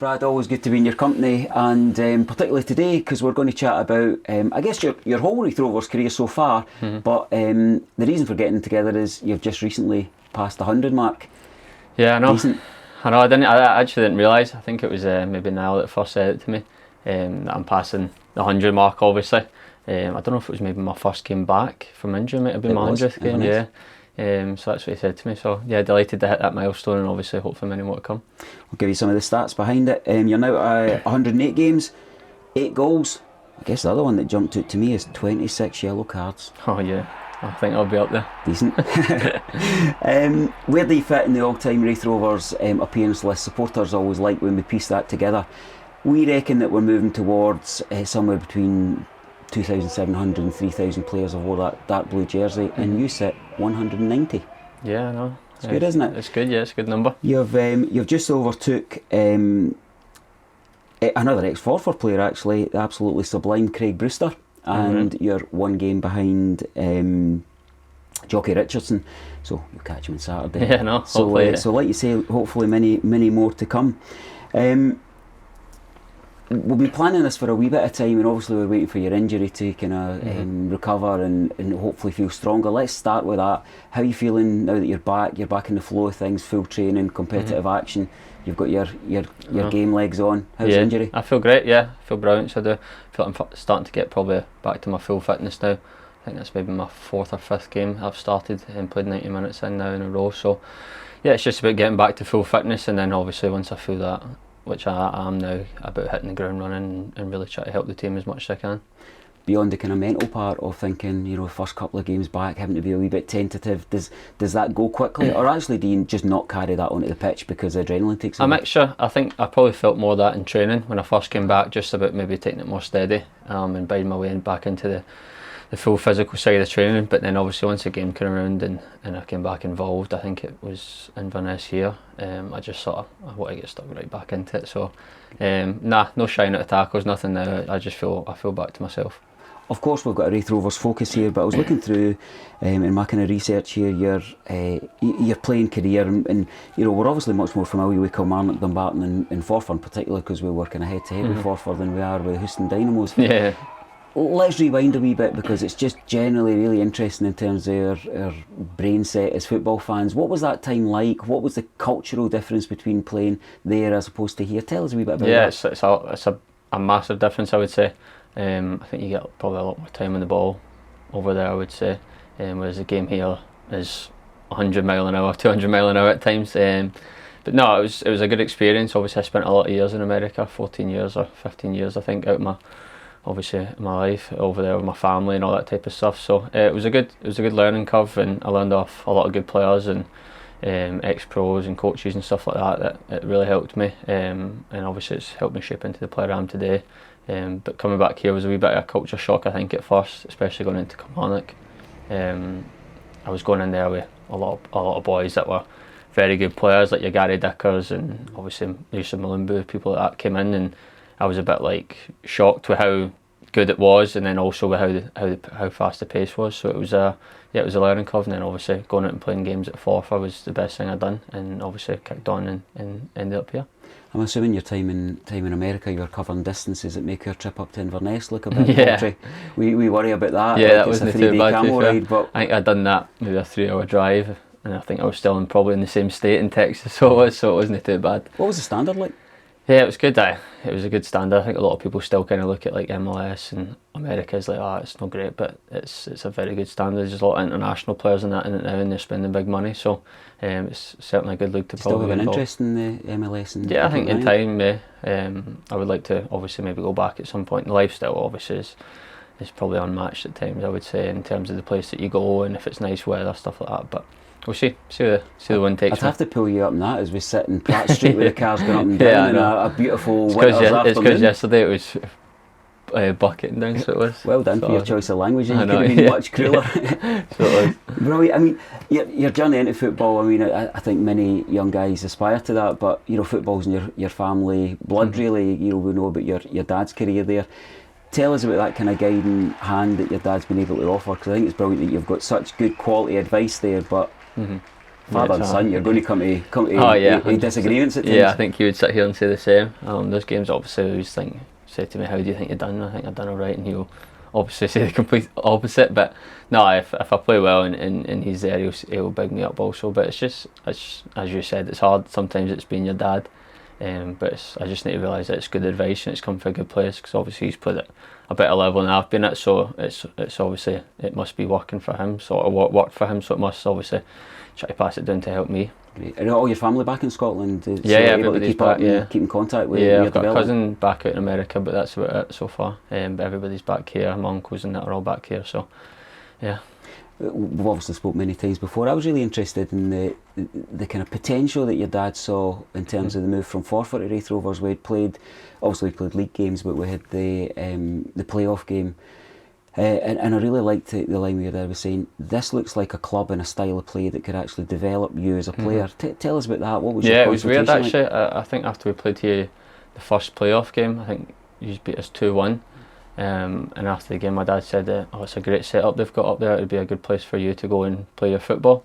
Brad, always good to be in your company, and particularly today because we're going to chat about, I guess, your whole Raith Rovers career so far. But the reason for getting together is you've just recently passed the 100 mark. Yeah, I know. Decent. I know. I actually didn't realise. I think it was maybe Niall that first said it to me, that I'm passing the 100 mark. Obviously, I don't know if it was maybe my first game back from injury. Might have been my 100th game. Yeah. So that's what he said to me. So yeah, delighted to hit that milestone, and obviously hopefully many more to come. We'll give you some of the stats behind it. You're now at 108 games, 8 goals. I guess the other one that jumped out to me is 26 yellow cards. Oh yeah, I think I'll be up there. Decent. Where do you fit in the all-time Raith Rovers appearance list? Supporters always like when we piece that together. We reckon that we're moving towards somewhere between 2,700 and 3,000 players have wore that blue jersey, and you sit 190. Yeah, I know. It's good, isn't it? It's good, yeah, it's a good number. You've just overtook another ex-Forfar player, actually, the absolutely sublime Craig Brewster, and you're one game behind Jockey Richardson, so you'll catch him on Saturday. Yeah, no, so, hopefully. So like you say, hopefully many more to come. We'll be planning this for a wee bit of time, and obviously we're waiting for your injury to kind of recover and hopefully feel stronger. Let's start with that. How are you feeling now that you're back? You're back in the flow of things, full training, competitive action. You've got your game legs on. How's the injury? I feel great. Yeah, I feel brilliant. So I feel like I'm starting to get probably back to my full fitness now. I think that's maybe my 4th or 5th game I've started and played 90 minutes in now in a row. So yeah, it's just about getting back to full fitness, and then obviously once I feel that, which I am now, about hitting the ground running and really try to help the team as much as I can. Beyond the kind of mental part of thinking, the first couple of games back, having to be a wee bit tentative, does that go quickly, or actually do you just not carry that onto the pitch because adrenaline takes over? A mixture. I think I probably felt more of that in training when I first came back, just about maybe taking it more steady and biding my way back into the full physical side of training. But then obviously once the game came around and I came back involved, I think it was Inverness here, I just I want to get stuck right back into it. So no shying at the tackles, nothing now. I feel back to myself. Of course we've got a Raith Rovers focus here, but I was looking through in my kind of research here your playing career, and we're obviously much more familiar with Kilmarnock, Dumbarton and Forfar in particular, because we're working head to head with Forfar than we are with Houston Dynamos. Yeah. Let's rewind a wee bit, because it's just generally really interesting in terms of our brain set as football fans. What was that time like? What was the cultural difference between playing there as opposed to here? Tell us a wee bit about that. Yeah, it's a massive difference, I would say. I think you get probably a lot more time on the ball over there, I would say, whereas the game here is 100 mile an hour, 200 mile an hour at times. But no, it was a good experience. Obviously I spent a lot of years in America, 14 years or 15 years I think, out of my life over there with my family and all that type of stuff. So it was a good learning curve, and I learned off a lot of good players and ex-pros and coaches and stuff like that it really helped me, and obviously it's helped me shape into the player I am today. But coming back here was a wee bit of a culture shock, I think, at first, especially going into Kilmarnock. I was going in there with a lot of boys that were very good players, like your Gary Dickers and obviously Yusuf Malumbu, people like that came in, and I was a bit like shocked with how good it was, and then also with how fast the pace was. So it was a learning curve, and then obviously going out and playing games at Forfar was the best thing I'd done, and obviously kicked on and ended up here. I'm assuming your time in America, you were covering distances that make your trip up to Inverness look a bit paltry. We worry about that. Yeah, like that wasn't too bad. Ride, but I think I'd done that maybe a 3-hour drive, and I think I was still probably in the same state in Texas, so it wasn't too bad. What was the standard like? Yeah, it was good. It was a good standard. I think a lot of people still kind of look at like MLS and America as like, it's not great, but it's a very good standard. There's a lot of international players in that in it now, and they're spending big money. So it's certainly a good league to probably still have an interest in the MLS. And yeah, I think in time, I would like to obviously maybe go back at some point. The lifestyle obviously is probably unmatched at times, I would say, in terms of the place that you go and if it's nice weather, stuff like that. But we'll see the wind takes. I'd have to pull you up on that as we sit in Pratt Street with the cars going up and down, yeah, a beautiful winter's afternoon. It's because yesterday it was bucketing down, so it was. Well done for your choice of language, and you could have been much cooler. So it was. Brilliant. I mean, your journey into football, I mean, I think many young guys aspire to that, but football's in your family blood, really. We know about your dad's career there. Tell us about that kind of guiding hand that your dad's been able to offer, because I think it's brilliant that you've got such good quality advice there, but father and son, you're going to come to Oh yeah, disagreements at times. Yeah, I think you would sit here and say the same. Those games, obviously, he always say to me, "How do you think you've done?" I think I've done all right, and he'll obviously say the complete opposite. But no, if I play well and he's there, he'll big me up also. But it's as you said, it's hard. Sometimes it's being your dad, but I just need to realise that it's good advice and it's come from a good place, because obviously he's played at a better level than I've been at. So it's obviously, it must be working for him. So it worked for him. So it must obviously try to pass it down to help me. Great. Are all your family back in Scotland? Yeah, everybody's back. Keep in contact with. Yeah, your I've got a development? cousin back out in America, but that's about it so far. But everybody's back here. My uncles and that are all back here. So, yeah. We've obviously spoke many times before. I was really interested in the kind of potential that your dad saw in terms of the move from Forfar to Raith Rovers. We played league games, but we had the playoff game. And I really liked the line where your dad was saying, this looks like a club and a style of play that could actually develop you as a player. Tell us about that. What was your it was weird consultation actually. I think after we played here, the first playoff game, I think you beat us 2-1. And after the game, my dad said, "Oh, it's a great setup they've got up there. It'd be a good place for you to go and play your football."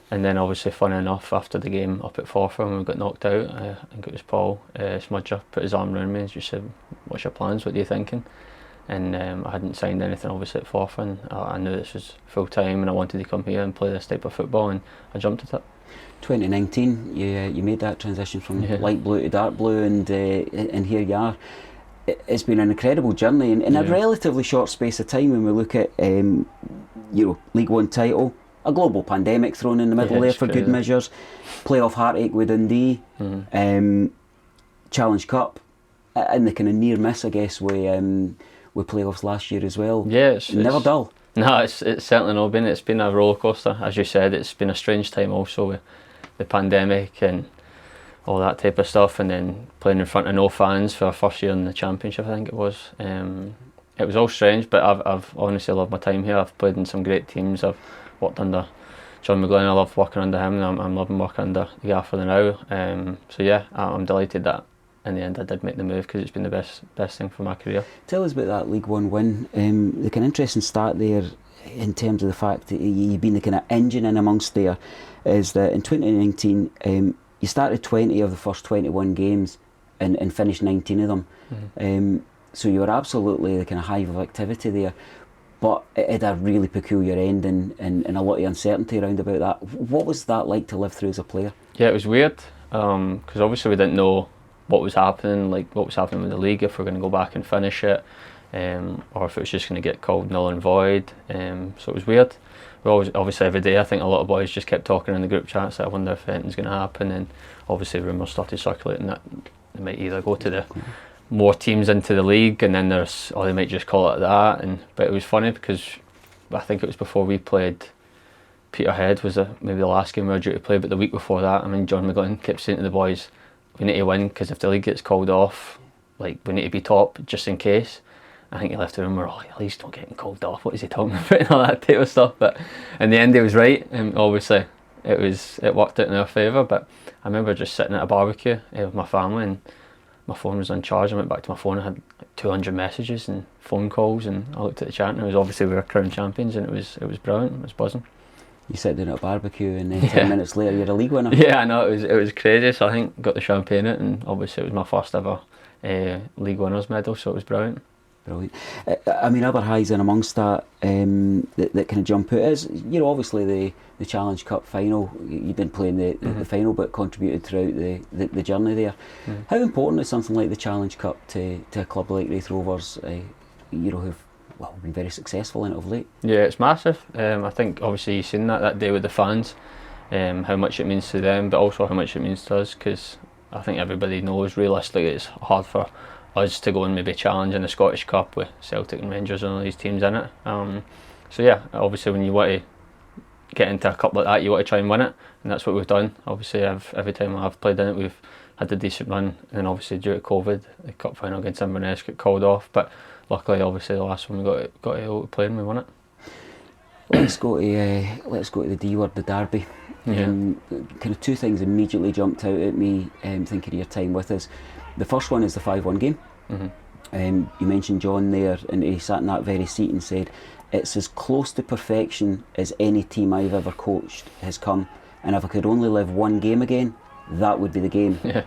And then obviously, funny enough, after the game up at Forfar when we got knocked out, I think it was Paul Smudger put his arm around me and just said, "What's your plans? What are you thinking?" And I hadn't signed anything obviously at Forfar, and I knew this was full time and I wanted to come here and play this type of football, and I jumped at it. 2019, you made that transition from light blue to dark blue, and here you are. It's been an incredible journey in a relatively short space of time. When we look at League One title, a global pandemic thrown in the middle there for good measures, playoff heartache with Dundee, Challenge Cup, and the kind of near miss, I guess, with playoffs last year as well. Yeah, it's never dull. No, it's certainly not been. It's been a roller coaster, as you said. It's been a strange time also with the pandemic and all that type of stuff, and then playing in front of no fans for our first year in the championship, I think it was. It was all strange, but I've honestly loved my time here. I've played in some great teams. I've worked under John McGlynn. I love working under him, and I'm loving working under the gaffer now. So yeah, I'm delighted that in the end I did make the move, because it's been the best thing for my career. Tell us about that League One win. The kind of interesting start there in terms of the fact that you've been the kind of engine in amongst there is that in 2019 you started 20 of the first 21 games and finished 19 of them. So you were absolutely the kind of hive of activity there, but it had a really peculiar ending and a lot of uncertainty around about that. What was that like to live through as a player? Yeah, it was weird, because obviously we didn't know what was happening, with the league, if we're going to go back and finish it, or if it was just going to get called null and void. So it was weird. We obviously every day, I think a lot of boys just kept talking in the group chats that I wonder if anything's going to happen, and obviously rumours started circulating that they might either go to the more teams into the league, and then they might just call it that. But it was funny because I think it was before we played Peterhead, was maybe the last game we were due to play, but the week before that, John McGlynn kept saying to the boys, we need to win, because if the league gets called off, we need to be top just in case. I think he left the room, we're at least not getting called off, what is he talking about, and all that type of stuff. But in the end he was right, and obviously it worked out in our favour. But I remember just sitting at a barbecue with my family, and my phone was on charge. I went back to my phone, I had 200 messages and phone calls, and I looked at the chat, and it was obviously we were crowned champions, and it was brilliant, it was buzzing. You sit down at a barbecue, and then 10 minutes later you're a league winner. Yeah, I know, it was crazy. So I think got the champagne out, and obviously it was my first ever league winners medal, so it was brilliant. Brilliant. Other highs in amongst that that kind of jump out is, obviously the Challenge Cup final. You didn't play in the final, but contributed throughout the journey there. How important is something like the Challenge Cup to a club like Raith Rovers, who've been very successful in it of late? Yeah, it's massive. I think obviously you've seen that day with the fans, how much it means to them, but also how much it means to us, because I think everybody knows realistically it's hard for us to go and maybe challenge in the Scottish Cup with Celtic and Rangers and all these teams in it. So yeah, obviously when you want to get into a cup like that, you want to try and win it, and that's what we've done. Obviously every time I've played in it, we've had a decent run, and then obviously due to COVID, the cup final against Inverness got called off, but luckily obviously the last one we got able to play and we won it. Let's go to the D word, the derby. Kind of two things immediately jumped out at me thinking of your time with us. The first one is the 5-1 game. You mentioned John there, and he sat in that very seat and said, it's as close to perfection as any team I've ever coached has come, and if I could only live one game again, that would be the game. Yeah.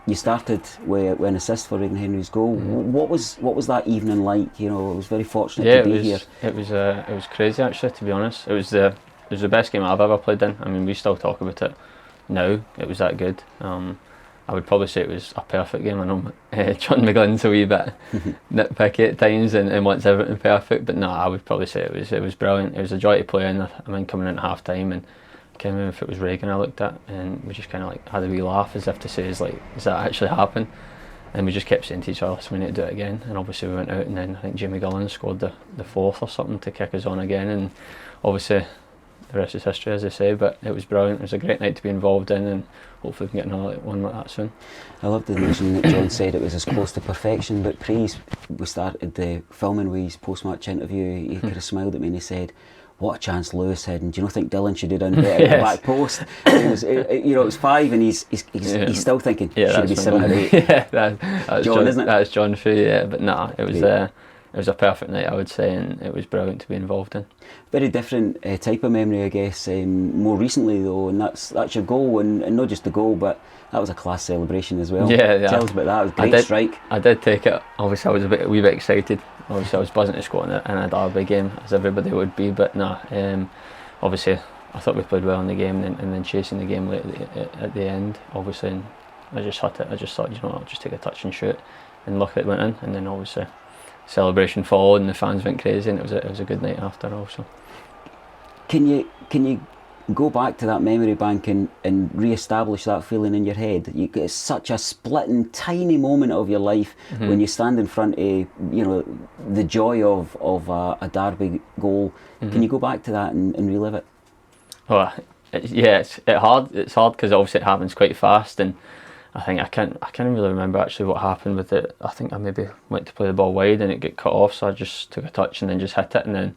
You started with an assist for Regan Henry's goal. What was that evening like? You know, I was very fortunate to be here. It was crazy actually, to be honest. It was the best game I've ever played in. I mean, we still talk about it now. It was that good. I would probably say it was a perfect game. I know John McGlynn's a wee bit nitpicky at times and wants everything perfect, but no, I would probably say it was brilliant. It was a joy to play in. I mean, coming in at half time, and I can't remember if it was Reagan I looked at, and we just kind of like had a wee laugh as if to say, "Is that actually happen?" And we just kept saying to each other, "We need to do it again." And obviously we went out, and then I think Jamie Gullen scored the fourth or something to kick us on again, and obviously the rest is history, as I say. But it was brilliant. It was a great night to be involved in, and hopefully we can get another one like that soon. I loved the notion that John said it was as close to perfection, but we started the filming with his post-match interview, he kind of smiled at me and he said, "What a chance Lewis had, and do you not think Dylan should have done better at the back post?" It was 5 and he's still thinking, should it be 7 or 8? Yeah, that's John, isn't it? That's John for you, yeah. But nah, it was a perfect night, I would say, and it was brilliant to be involved in. Very different type of memory, I guess. More recently though, and that's your goal, and not just the goal, but that was a class celebration as well. Yeah. Tell us about that. It was a great strike. I did take it. Obviously, I was a wee bit excited. Obviously, I was buzzing to score in a derby game, as everybody would be. But nah, obviously, I thought we played well in the game, and then chasing the game late at the end. Obviously, and I just hit it. I just thought, I'll just take a touch and shoot, and luckily it went in. And then obviously, celebration followed, and the fans went crazy, and it was a good night after also. Can you go back to that memory bank and re-establish that feeling in your head? It's such a splitting, tiny moment of your life when you stand in front of the joy of a derby goal. Can you go back to that and relive it? Well, it's hard because obviously it happens quite fast, and I think I can't really remember actually what happened with it. I think I maybe went to play the ball wide and it got cut off, so I just took a touch and then just hit it, and then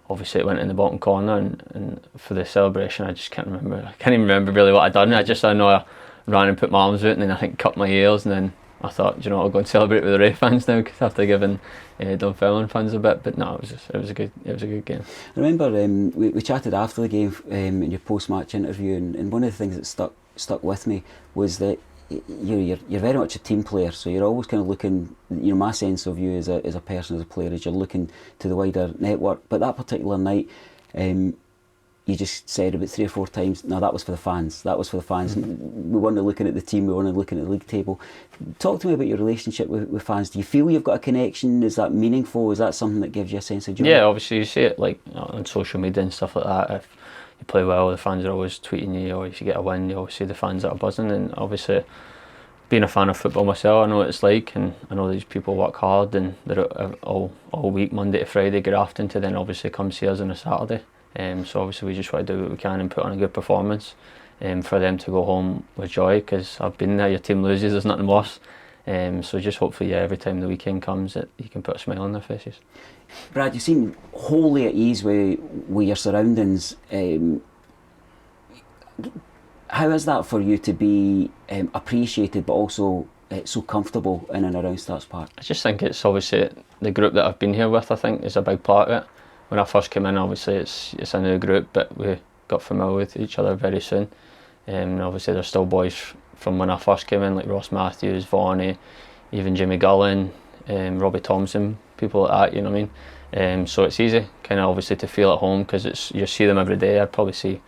obviously it went in the bottom corner, and for the celebration I just can't remember. I can't even remember really what I'd done. I know I ran and put my arms out, and then I think cut my ears, and then I thought, I'll go and celebrate with the Raith fans now, cause after giving Dunfermline fans a bit. But no, it was a good game. I remember we chatted after the game in your post-match interview, and one of the things that stuck with me was that you're very much a team player, so you're always kind of looking. My sense of you as a person, as a player, is you're looking to the wider network. But that particular night, you just said about 3 or 4 times, "No, that was for the fans. That was for the fans." We weren't looking at the team. We weren't looking at the league table. Talk to me about your relationship with fans. Do you feel you've got a connection? Is that meaningful? Is that something that gives you a sense of joy? Yeah, obviously you see it like on social media and stuff like that. If you play well, the fans are always tweeting you, or if you get a win, you always see the fans that are buzzing. And obviously, being a fan of football myself, I know what it's like, and I know these people work hard, and they're all week, Monday to Friday, grafting to then obviously come see us on a Saturday. So obviously we just want to do what we can and put on a good performance, for them to go home with joy, because I've been there, your team loses, there's nothing worse. So just hopefully, every time the weekend comes, that you can put a smile on their faces. Brad, you seem wholly at ease with your surroundings. How is that for you to be appreciated but also so comfortable in and around Starks Park? I just think it's obviously the group that I've been here with, I think, is a big part of it. When I first came in, obviously it's a new group, but we got familiar with each other very soon. And obviously there's still boys from when I first came in, like Ross Matthews, Varney, even Jimmy Gullen, Robbie Thompson, people like that, you know what I mean? So it's easy kind of obviously to feel at home, because you see them every day. I'd probably see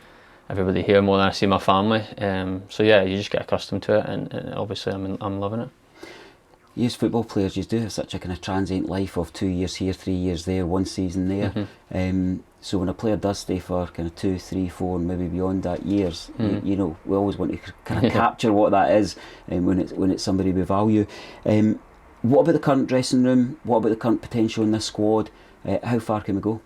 everybody here more than I see my family. So yeah, you just get accustomed to it, and obviously I'm loving it. You as football players, you do have such a kind of transient life of 2 years here, 3 years there, 1 season there. So when a player does stay for kind of 2, 3, 4, and maybe beyond that years, we always want to kind of capture what that is, when it's somebody we value. What about the current dressing room? What about the current potential in this squad? How far can we go?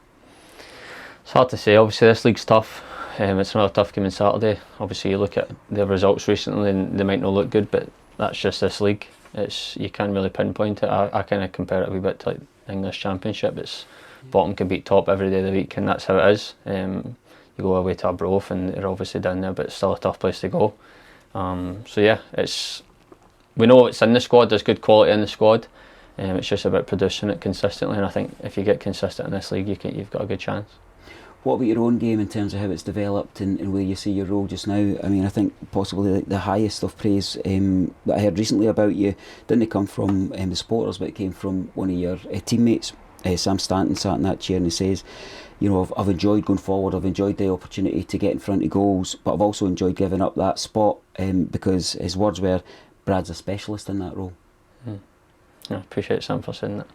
It's hard to say. Obviously this league's tough. It's another tough game on Saturday. Obviously you look at the results recently and they might not look good, but that's just this league. You can't really pinpoint it. I kind of compare it a wee bit to like the English Championship. It's bottom can beat top every day of the week, and that's how it is. You go away to Arbroath and they're obviously down there, but it's still a tough place to go. So yeah, we know it's in the squad. There's good quality in the squad. It's just about producing it consistently, and I think if you get consistent in this league, you've got a good chance. What about your own game in terms of how it's developed and where you see your role just now? I mean, I think possibly the highest of praise that I heard recently about you didn't come from the supporters, but it came from one of your teammates. Sam Stanton sat in that chair and he says, you know, I've enjoyed going forward, I've enjoyed the opportunity to get in front of goals, but I've also enjoyed giving up that spot because his words were, Brad's a specialist in that role. I appreciate Sam for saying that.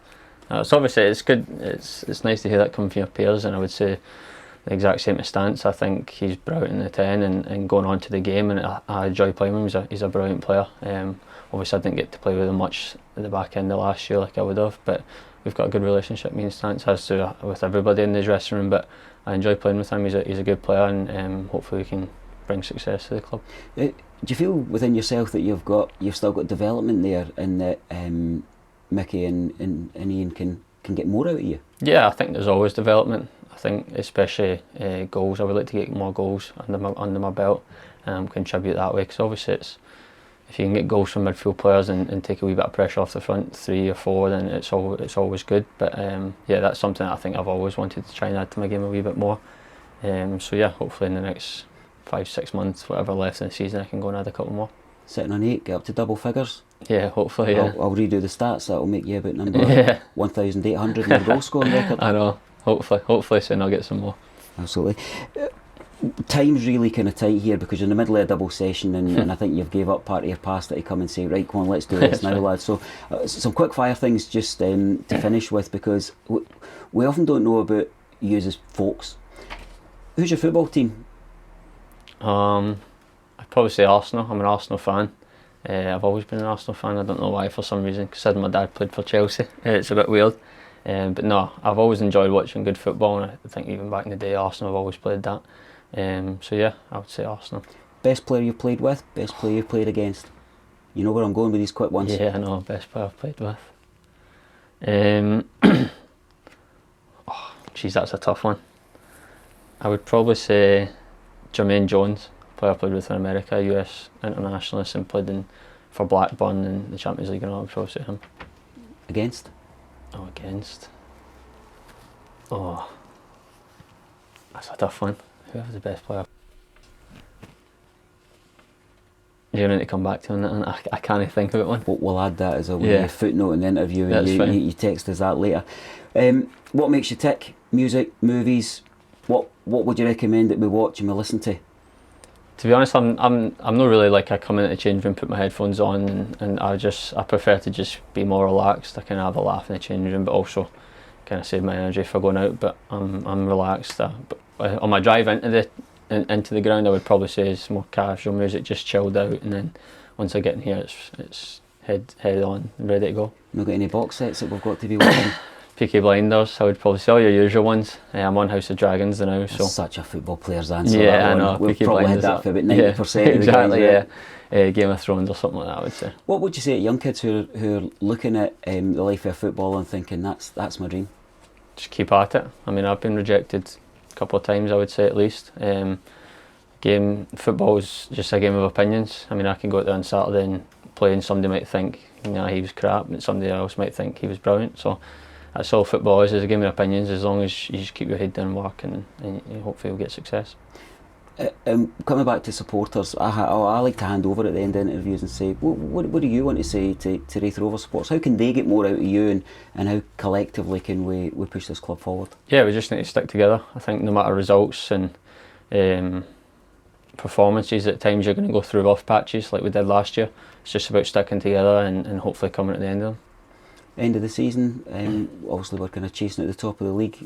It's obviously it's good. It's nice to hear that come from your peers, and I would say the exact same to Stance. I think he's brilliant in the 10 and going on to the game, and I enjoy playing with him. He's a brilliant player. Obviously, I didn't get to play with him much at the back end of last year like I would have, but we've got a good relationship, me and Stance has to with everybody in the dressing room. But I enjoy playing with him. He's a good player, and hopefully we can bring success to the club. Do you feel within yourself that you've still got development there, and that Mickey and Ian can get more out of you? Yeah, I think there's always development. I think especially goals. I would like to get more goals under my belt and contribute that way. Because obviously, if you can get goals from midfield players and take a wee bit of pressure off the front 3 or 4, then it's always good. But yeah, that's something that I think I've always wanted to try and add to my game a wee bit more. So yeah, hopefully in the next 5-6 months, whatever left in the season, I can go and add a couple more. Sitting on 8, get up to double figures. Yeah, hopefully. Yeah. I'll redo the stats. That'll make you about number 1,800 in the goal scoring record. I know. Hopefully soon I'll get some more. Absolutely. Time's really kind of tight here because you're in the middle of a double session, and I think you've gave up part of your pasta to come and say, right, come on, let's do this now, lads. So some quick fire things just to finish with, because we often don't know about you as folks. Who's your football team? I'd probably say Arsenal. I'm an Arsenal fan. I've always been an Arsenal fan. I don't know why, for some reason, because my dad played for Chelsea. It's a bit weird. But no, I've always enjoyed watching good football, and I think even back in the day, Arsenal have always played that. So yeah, I would say Arsenal. Best player you've played with? Best player you've played against? You know where I'm going with these quick ones? Yeah, I know. Best player I've played with. Oh, geez, that's a tough one. I would probably say Jermaine Jones, player I played with in America, US internationalist, and played for Blackburn in the Champions League, and all. I would probably say him. Against? Oh, that's a tough one. Whoever's the best player. You're going to come back to on that. I can't think of it one. We'll add that as a footnote in the interview, and you text us that later. What makes you tick? Music, movies? What would you recommend that we watch and we listen to? To be honest, I'm not really like I come into the change room, put my headphones on, and I prefer to just be more relaxed. I can have a laugh in the change room, but also kind of save my energy for going out. But I'm relaxed. But on my drive into the ground, I would probably say it's more casual music, just chilled out, and then once I get in here, it's head on and ready to go. Not got any box sets that we've got to be watching? Peaky Blinders, I would probably say all your usual ones. I'm on House of Dragons now. That's so such a football player's answer. Yeah, I know. We've probably had that for about 90% of the exactly, guys, right? Game of Thrones or something like that, I would say. What would you say to young kids who are looking at the life of football and thinking that's my dream? Just keep at it. I mean, I've been rejected a couple of times, I would say, at least. Football is just a game of opinions. I mean, I can go out there on Saturday and play, and somebody might think, he was crap, and somebody else might think he was brilliant. So that's all football is a game of opinions, as long as you just keep your head down and work, and hopefully you'll get success. Coming back to supporters, I like to hand over at the end of interviews and say, what do you want to say to Raith Rovers supporters? How can they get more out of you, and how collectively can we push this club forward? Yeah, we just need to stick together. I think no matter results and performances, at times you're going to go through rough patches like we did last year. It's just about sticking together and hopefully coming at the end of them. End of the season, obviously we're kind of chasing at the top of the league.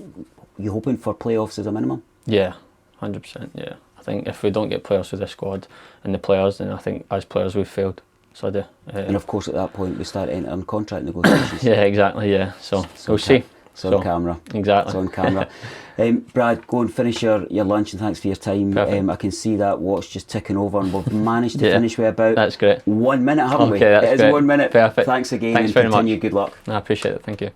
You hoping for playoffs as a minimum? Yeah, 100%. Yeah, I think if we don't get playoffs with the squad and the players, then I think as players we've failed. So I do. And of course, at that point we start entering contract negotiations. Yeah, exactly. Yeah, so we'll see. It's on camera. Exactly. It's on camera. Brad, go and finish your lunch, and thanks for your time. I can see that watch just ticking over, and we've managed to finish with about 1 minute, haven't we? That's it is great. 1 minute. Perfect. Thanks again. Thanks very much. Good luck. I appreciate it. Thank you.